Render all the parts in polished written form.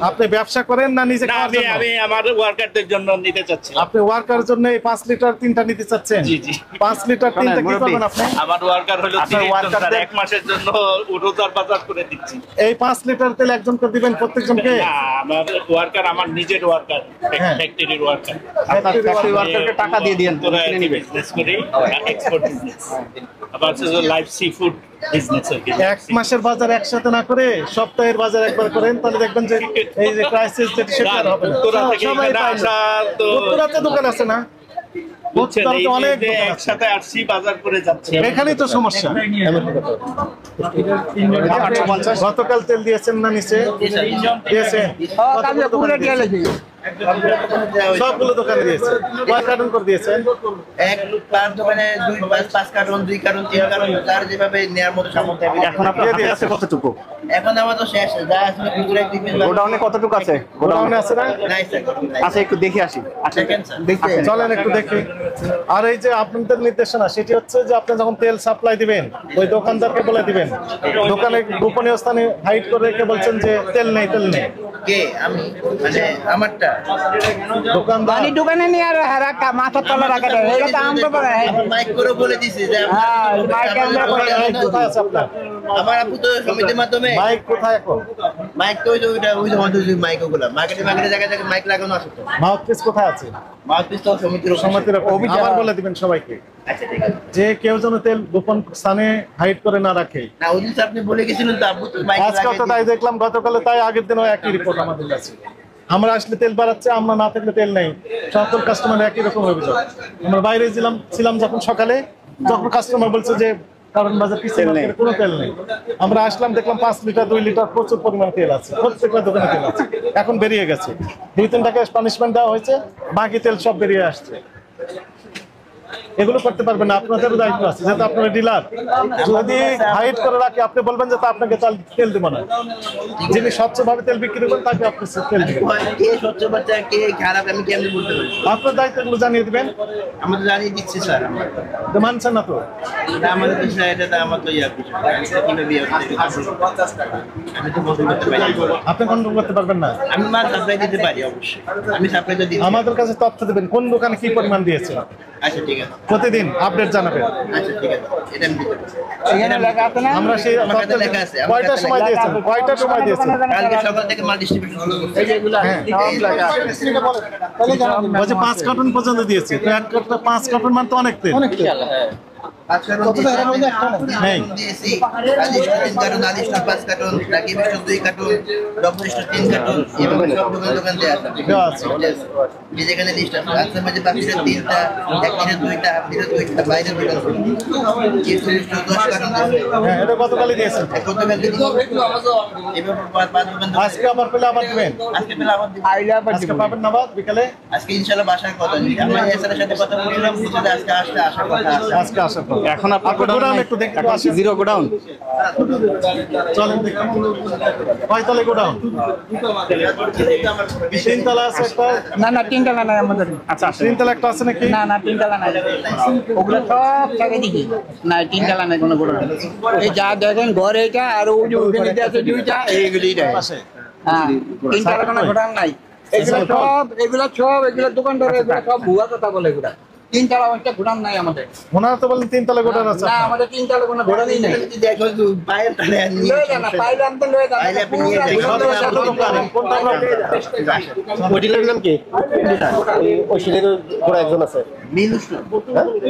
আপনি ব্যবসা করেন না নিজে না, খাওয়ার জন্য? আমি আমার ওয়ার্কারদের জন্য নিতে চাচ্ছি। আপনি ওয়ার্কারের জন্য এই 5 লিটার তিনটা নিতে চাচ্ছেন? জি জি। 5 লিটার তিনটা কি করবেন আপনি? আমার ওয়ার্কার হলো আপনার 30 জন, ওয়ার্কারদের- এক মাসের জন্য রোজার বাজার করে দিচ্ছি। এই 5 লিটার তেল একজন করে দিবেন প্রত্যেকজনকে? না, আমার ওয়ার্কার আমার নিজের ওয়ার্কার, হ্যাঁ। ফ্যাক্টরির ওয়ার্কার। ফ্যাক্টরি ওয়ার্কারকে টাকা দিয়ে দিয়েন, কিনে নিবে। বিজনেস করি, এক্সপোর্ট বিজনেস। আবার লাইভ সি ফুড বিজনেস আর কি। এক মাসের বাজার একসাথে না করে সপ্তাহের বাজার একবার করেন, তাহলে দেখবেন যে এই যে ক্রাইসিস যেটা সেটা আর হবে না। উত্তরা থেকে সবাই এখানে পাইলো। আসা তো উত্তরাতে দোকান আছে না? বুঝছেন, এই উত্তরাতে অনেক যে দোকান আছে। একসাথে আসছি বাজার করে যাচ্ছি। এখানেই তো সমস্যা। গতকাল তেল দিয়েছেন না নিচে? দিয়েছেন? কতগুলো দোকানে দিয়েছেন? সবগুলো দোকানে দিয়েছেন। কয় কার্টন করে দিয়েছেন? এক তার দোকানে 5 কার্টন 2 কার্টন 3 কার্টন তার যেভাবে নেয়ার মতো সামর্থ্য আমি এখন আপনার হাতে আছে কতটুকু? এখন আমার তো শেষ যা আসলে পুরো এক দিন গোডাউনে কতটুকু আছে? গোডাউনে আছে না? নাই স্যার আচ্ছা, একটু দেখে আসি। দেখেন স্যার দেখি চলেন একটু দেখি। আর এই যে আপনাদের নির্দেশনা, সেটি হচ্ছে যে আপনি যখন তেল সাপ্লাই দিবেন ওই দোকানদারকে বলে দিবেন, দোকানে গোপনীয় স্থানে হাইড করে রেখে বলছেন যে তেল নেই তেল নেই। কে আমি মানে আমারটা দোকানদার পানি দোকানে নিয়ে আর রাখা মাথা তলা রাখা দেয়, এটা তো আমরা করে মাইক করে বলে দিছে যে হ্যাঁ, মাইক আমরা করে মাইক কোথায় আছে আপনার? আমার আপু তো সমিতির মাধ্যমে মাইক কোথায় এখন? মাইক তো ওই যে ওইটা আমাদের যে মাইক ওগুলা মার্কেটে জায়গায় জায়গায় মাইক লাগানো আছে তো মাউথপিস কোথায় আছে? মাউথপিস তো সমিতির সমিতির আবার বলে দিবেন সবাইকে আচ্ছা ঠিক আছে যে কেউ যেন তেল গোপন স্থানে হাইড করে না রাখে। না ওই দিন আপনি বলে গেছিলেন তো আপু তো মাইক আজকাল তো তাই দেখলাম, গতকালে তাই, আগের দিনও একই রিপোর্ট আমাদের কাছে। আমরা আসলে তেল বাড়াচ্ছে, আমরা না থাকলে তেল নেই। সকল কাস্টমার একই রকম অভিযোগ। আমরা বাইরে ছিলাম যখন সকালে, যখন কাস্টমার বলছে যে কারণ বাজার পিছিয়ে মার্কেটে কোনো তেল নেই, আমরা আসলাম দেখলাম 5 লিটার 2 লিটার প্রচুর পরিমাণ তেল আছে, প্রত্যেকটা দোকানে তেল আছে। এখন বেরিয়ে গেছে, 2-3 টাকা পানিশমেন্ট দেওয়া হয়েছে, বাকি তেল সব বেরিয়ে আসছে। এগুলো করতে পারবেন না, আপনাদেরও দায়িত্ব আছে, যেহেতু আপনারা ডিলার। যদি হাইড করে রাখে আপনি বলবেন যে তা আপনাকে তেল দেবো না। যিনি স্বচ্ছভাবে তেল বিক্রি করেন তাকে আপনি তেল দিবেন। কে স্বচ্ছ বাচ্চা কে খারাপ আমি কেমনে বলতে পারি আপনার দায়িত্বগুলো জানিয়ে দিবেন। আমরা তো জানিয়ে দিচ্ছি স্যার আমরা তো মানছেন না তো? এটা আমাদের তো স্যার এটা তো আমার তো ইয়া কিছু কিভাবে আমি তো বলতে পারি আপনি কন্ট্রোল করতে পারবেন না। আমি মাল সাপ্লাই দিতে পারি অবশ্যই আমি সাপ্লাই তো দিই আমাদের কাছে তথ্য দেবেন কোন দোকানে কি পরিমাণ দিয়েছে, আচ্ছা ঠিক আছে প্রতিদিন আপডেট জানাবেন। আচ্ছা ঠিক আছে এটা আমি দিতে পারি এখানে লেখা আছে না আমরা সেই আমার কাছে লেখা আছে, আমার কয়টা কাছে সময় লেখা দিয়েছেন, কয়টা সময় দিয়েছেন? কালকে সকাল থেকে মাল ডিস্ট্রিবিউশন শুরু করছি এই যে এগুলা হ্যাঁ। সব লেখা আছে তাহলে জানাবেন ওই যে 5 কার্টন পর্যন্ত দিয়েছি, তো 5 কার্টন মানে তো অনেক তেল। আজকে নেই। দিয়েছি Adish 3 carton Adish 5 carton Rakib 2 carton double 3 carton এভাবে সব দোকান দেয়া আছে দেওয়া আছে। যে যেখানে লিস্ট আছে আজকে মাঝে বাকিটা 3টা একদিনে 2টা হাফদিনে 2টা বাইরে 2টা এই 10 কার্টন হ্যাঁ, এটা গতকালই দিয়েছেন। গতকালকে এভাবে 5 দোকান আজকে আবার পেলে আবার দিবেন। আজকে পেলে আবার দিব। আইলা আজকে পাবেন না আবার বিকালে? আজকে ইনশাআল্লাহ বাসায় কথা বলি আমরা এসআর সাথে কথা বললাম বুঝতে আজকে আসতে আসার কথা আছে আজকে আসার পর এখন আপনার আপনার গোডাউন একটু দেখতে এখন আসেন। Zero godown. চলেন দেখি। কয়তলা গোডাউন? 3 তলা আছে একটা। না না তিনতলা নাই আমাদের আচ্ছা 3 তলা একটা আছে নাকি? না না তিনতলা নাই ওগুলো সব জায়গায় দেখি না তিনতলা নাই কোনো গোড়া এই যা দেখেন ঘর এটা আর ওই যে ওখানে যে আছে দুইটা এইগুলি দেয় পাশে। হ্যাঁ তিনতলা কোনো গোড়া নাই এগুলো দোকানদার এগুলো সব ভুয়া কথা বলে এগুলা তিনতলা একটা গোডাউন নাই আমাদের ওনারা তো বলেন 3 তলা গোডাউন আছে। না আমাদের তিনতলা কোনো গোডাউনই নাই যদি দেখো পায়ের তালে লয়ে যান না পাইলে আনতে লয়ে যান পাইলে আপনি নিয়ে যান। কোনটা ওইটির নাম কি? ওই শিলের গোড়া একজন আছে, মিলুস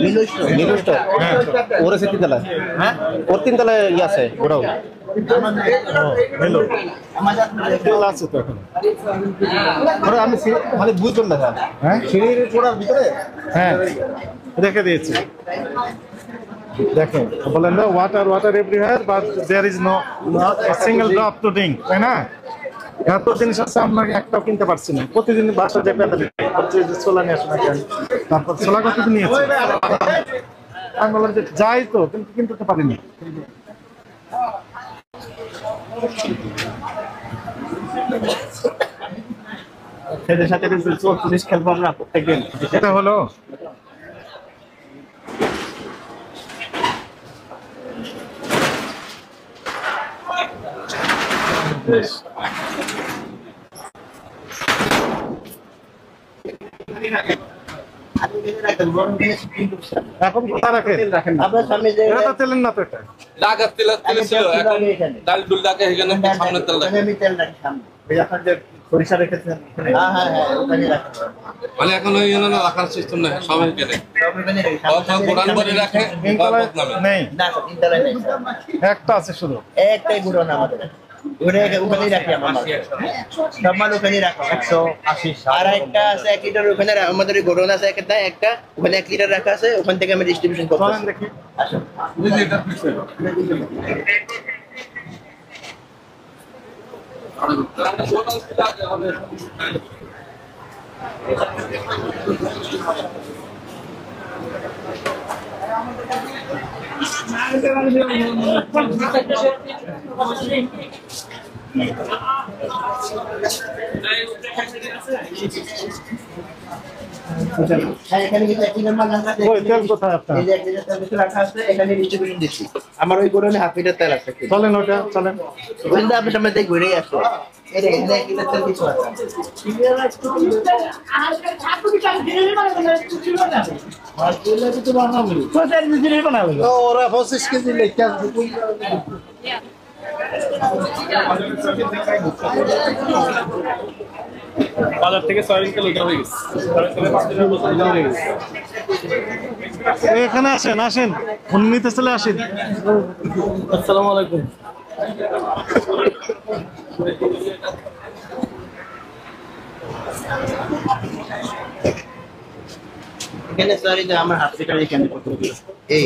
মিলুস নিরুষ তো। ওর আছে 3 তলা। হ্যাঁ ওর 3 তলায় ইয়ে আছে গোডাউন। হ্যালো, আমাদের তেল আছে তো এখন। আরে আমি মানে বুঝলাম না স্যার, হ্যাঁ শিলের গোড়ার ভিতরে হ্যাঁ রেখে দিয়েছি। দেখেন বলেন না water everywhere but there is no single drop to drink, তাই না? এত জিনিস আছে আপনাকে একটাও কিনতে পারছি না। প্রতিদিন বাসা যে পেতে হচ্ছে যে ছোলা নিয়ে আসে না কেন, তারপর ছোলা কতদিন নিয়েছে আমি বললাম যে যাই তো কিন্তু কিনতে তো পারিনি। সেদের সাথে জিনিস খেলবো আমরা প্রত্যেকদিন। এটা হলো এখন কোথায় রাখেন? আপনার সামনে যে এটা তো তেলের না তো এটা। লাগার তেল ছিল এখন ডাল ডুল লাগে এখানে সামনে তেল লাগে আমি তেল রাখি সামনে। এই আপনার যে সরিষা রেখেছেন হ্যাঁ, ওখানে রাখি। মানে এখন ওই জন্য রাখার সিস্টেম নাই সবাই কেটে সব ওখানে রাখি। গোডান করে রাখে তিনতলায় বদনামে নেই, না, তিনতলায় নেই। একটা আছে শুধু। একটাই গুড়ন আমাদের। ওখানেই রাখি আমার মাল। সব মাল ওখানেই রাখা। 180 আর একটা আছে 1 লিটার ওখানে আমাদের গোডন আছে একটা ওখানে 1 লিটার রাখা আছে, ওখান থেকে আমি ডিস্ট্রিবিউশন করতেছি। চলেন দেখি। আসুন। এখানে কিন্তু 1 লিটার মাল রাখা আছে। ওই তেল কোথায় আপনার? এই যে 1 লিটার তেল কিছু রাখা আছে, এখানে ডিস্ট্রিবিউশন দিচ্ছি। আমার ওই গোডনে 1/2 লিটার তেল আছে। চলেন ওটা, চলেন। ওইটা আপনার সামনে দেখে ঘুরেই আসছে। এই দেখেন 1 লিটার তেল কিছু আছে। ওরা 25 কেজি লেখা বাজার থেকে সয়াবিন তেল উঠে হয়ে গেছে। এখানে আসেন, আসেন, উন্নীত চলে আসেন। আসসালামু আলাইকুম। এখানে সরি যে আমার 1/2 লিটার এখানে কত এই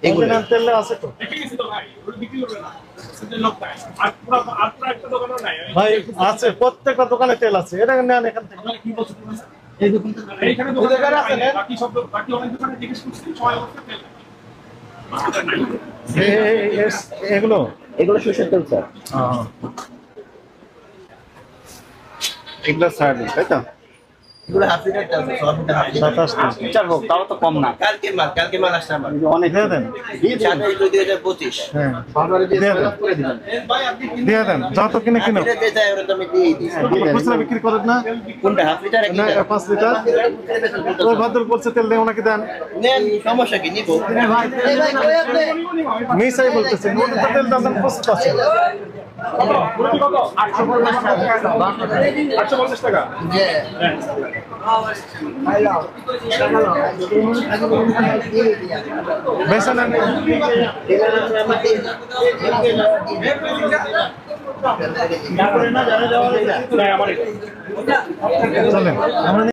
এগুলো এখানে তেল আছে তো ভাই, আছে, প্রত্যেকটা দোকানে তেল আছে। এটা নেন এখান থেকে। এগুলো এগুলো সরষের তেল স্যার। এগুলো সার্ভিস, তাই তো? এগুলো 1/2 লিটার তেল আছে, সব মিটা 1/2 লিটার। 27 লিটার হোক তাও তো কম না। কালকে মাল আসছে আমার। অনেক দিয়ে দেন, 27/2/2025 হ্যাঁ, দিয়ে দেন, যত কিনে কিনো। এটা বেচা ওরা তো আমি দিয়েই দিই। খুচরা বিক্রি করেন না? কোনটা 1/2 লিটার 1 না, লিটার 5 লিটার। ওই ভদ্র বলছে তেল নেই, ওনাকে দেন। নেন, সমস্যা কি নিব? মিসাই বলতেছেন, ওদের তো তেল দাম প্রস্তুত আছে। 850 টাকা। যে বেসন নেন। আমার চলেন আমরা